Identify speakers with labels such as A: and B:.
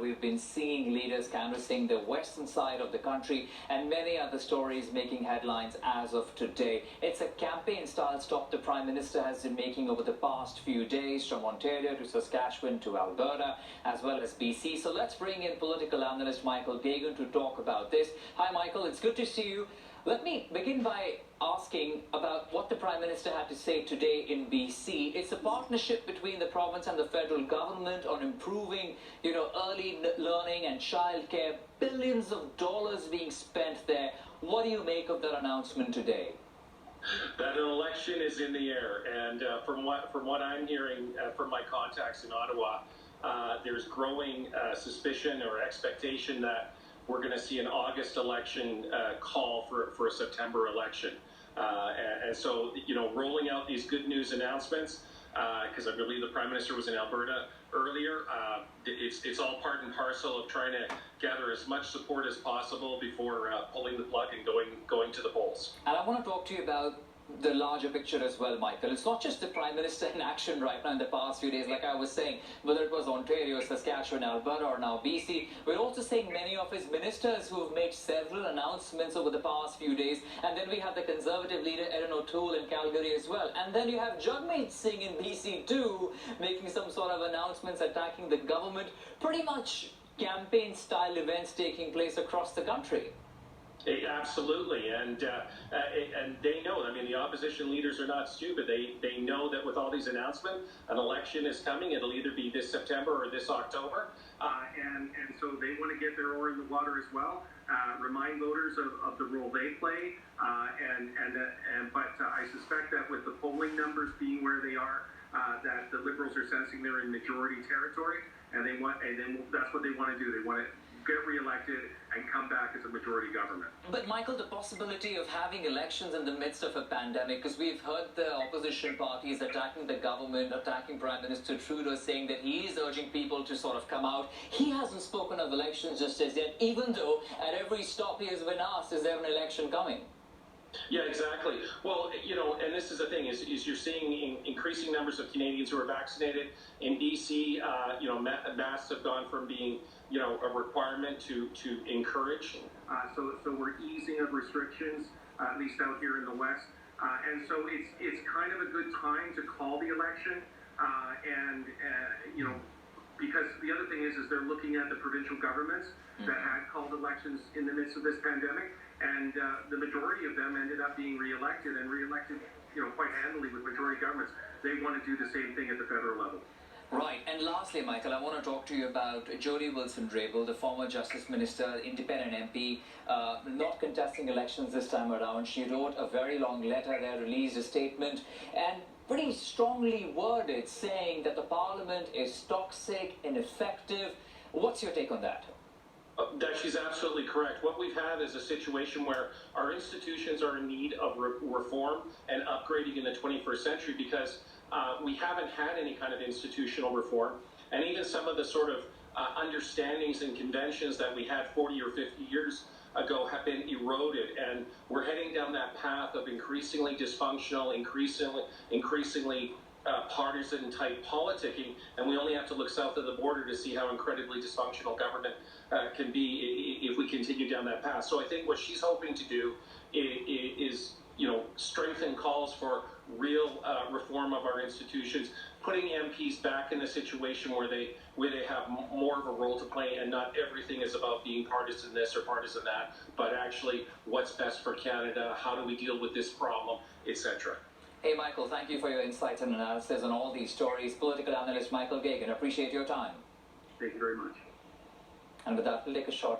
A: we've been seeing leaders canvassing the western side of the country and many other stories making headlines as of today. It's a campaign-style stop the Prime Minister has been making over the past few days, from Ontario to Saskatchewan to Alberta, as well as BC. So let's bring in political analyst Michael Gagan to talk about this. Hi, Michael. It's good to see you. Let me begin by asking about what the Prime Minister had to say today in BC. It's a partnership between the province and the federal government on improving, early learning and childcare. Billions of dollars being spent there. What do you make of that announcement today?
B: That an election is in the air, and from what I'm hearing from my contacts in Ottawa, there's growing suspicion or expectation that we're going to see an August election call for a September election. And so, rolling out these good news announcements, because I believe the Prime Minister was in Alberta earlier, it's all part and parcel of trying to gather as much support as possible before pulling the plug and going to the polls.
A: And I want to talk to you about the larger picture as well, Michael. It's not just the Prime Minister in action right now in the past few days, like I was saying, whether it was Ontario, Saskatchewan, Alberta, or now BC. We're also seeing many of his ministers who have made several announcements over the past few days. And then we have the Conservative leader, Erin O'Toole, in Calgary as well. And then you have Jagmeet Singh in BC too, making some sort of announcements attacking the government. Pretty much campaign-style events taking place across the country.
B: Absolutely, and they know. I mean, the opposition leaders are not stupid. They know that with all these announcements, an election is coming. It'll either be this September or this October, and so they want to get their oar in the water as well. Remind voters of the role they play, but I suspect that with the polling numbers being where they are, that the Liberals are sensing they're in majority territory, and that's what they want to do. They want to get re-elected and come back as a majority government.
A: But Michael, the possibility of having elections in the midst of a pandemic, because we've heard the opposition parties attacking the government, attacking Prime Minister Trudeau, saying that he is urging people to sort of come out. He hasn't spoken of elections just as yet, even though at every stop he has been asked, is there an election coming?
B: Yeah, exactly. Well, and this is the thing, is you're seeing increasing numbers of Canadians who are vaccinated. In BC, masks have gone from being, a requirement to encourage. So we're easing of restrictions, at least out here in the West. And so it's kind of a good time to call the election. Because the other thing is they're looking at the provincial governments that had called elections in the midst of this pandemic. And the majority of them ended up being re-elected, quite handily with majority governments. They want to do the same thing at the federal level.
A: Right. And lastly, Michael, I want to talk to you about Jody Wilson-Raybould, the former Justice Minister, independent MP, not contesting elections this time around. She wrote a very long letter there, released a statement, and pretty strongly worded, saying that the Parliament is toxic, ineffective. What's your take on that?
B: That she's absolutely correct. What we've had is a situation where our institutions are in need of reform and upgrading in the 21st century, because we haven't had any kind of institutional reform, and even some of the sort of understandings and conventions that we had 40 or 50 years ago have been eroded, and we're heading down that path of increasingly dysfunctional, increasingly partisan type politicking, and we only have to look south of the border to see how incredibly dysfunctional government can be if we continue down that path. So I think what she's hoping to do is strengthen calls for real reform of our institutions, putting MPs back in a situation where they have more of a role to play, and not everything is about being partisan this or partisan that, but actually what's best for Canada, how do we deal with this problem, etc.
A: Hey, Michael, thank you for your insights and analysis on all these stories. Political analyst Michael Gagan, appreciate your time.
B: Thank you very much.
A: And with that, we'll take a short